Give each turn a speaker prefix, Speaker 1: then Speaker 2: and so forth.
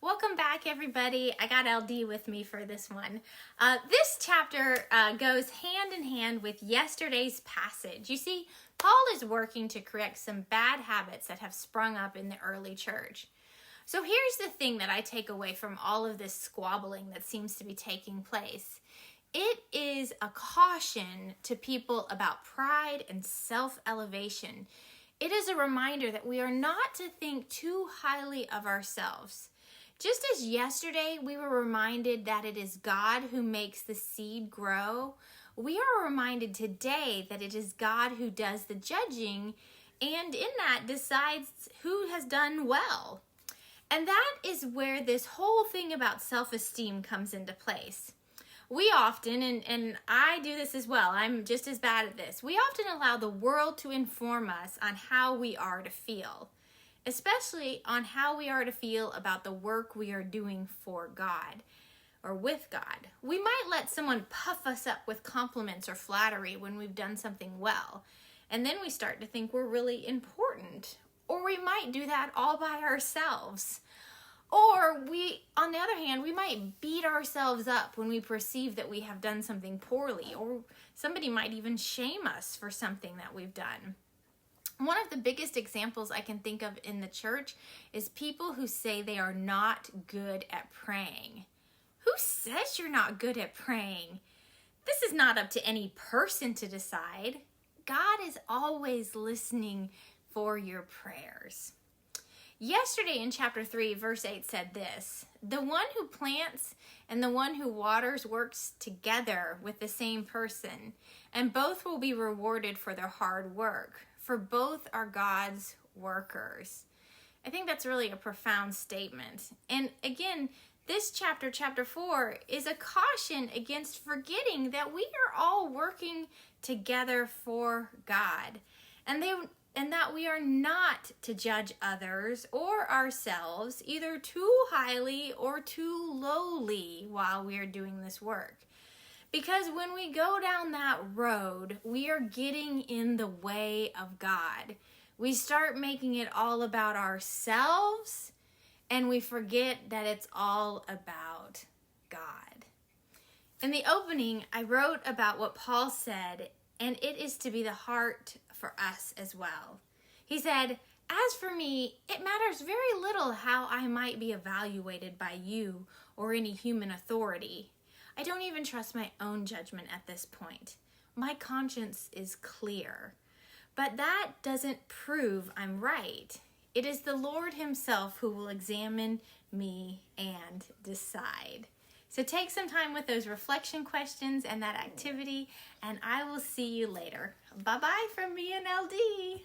Speaker 1: Welcome back, everybody. I got LD with me for this one. This chapter goes hand in hand with yesterday's passage. You see, Paul is working to correct some bad habits that have sprung up in the early church. So here's the thing that I take away from all of this squabbling that seems to be taking place. It is a caution to people about pride and self-elevation. It is a reminder that we are not to think too highly of ourselves. Just as yesterday we were reminded that it is God who makes the seed grow, we are reminded today that it is God who does the judging and in that decides who has done well. And that is where this whole thing about self-esteem comes into place. We often, and I do this as well, I'm just as bad at this, we often allow the world to inform us on how we are to feel, especially on how we are to feel about the work we are doing for God or with God. We might let someone puff us up with compliments or flattery when we've done something well, and then we start to think we're really important. Or we might do that all by ourselves. Or on the other hand, we might beat ourselves up when we perceive that we have done something poorly, or somebody might even shame us for something that we've done. One of the biggest examples I can think of in the church is people who say they are not good at praying. Who says you're not good at praying? This is not up to any person to decide. God is always listening for your prayers. Yesterday in chapter 3, verse 8 said this: "The one who plants and the one who waters works together with the same person, and both will be rewarded for their hard work, for both are God's workers." I think that's really a profound statement. And again, this chapter 4, is a caution against forgetting that we are all working together for God, and that we are not to judge others or ourselves either too highly or too lowly while we are doing this work. Because when we go down that road, we are getting in the way of God. We start making it all about ourselves, and we forget that it's all about God. In the opening, I wrote about what Paul said, and it is to be the heart for us as well. He said, "As for me, it matters very little how I might be evaluated by you or any human authority. I don't even trust my own judgment at this point. My conscience is clear. But that doesn't prove I'm right. It is the Lord himself who will examine me and decide." So take some time with those reflection questions and that activity, and I will see you later. Bye-bye from me and LD.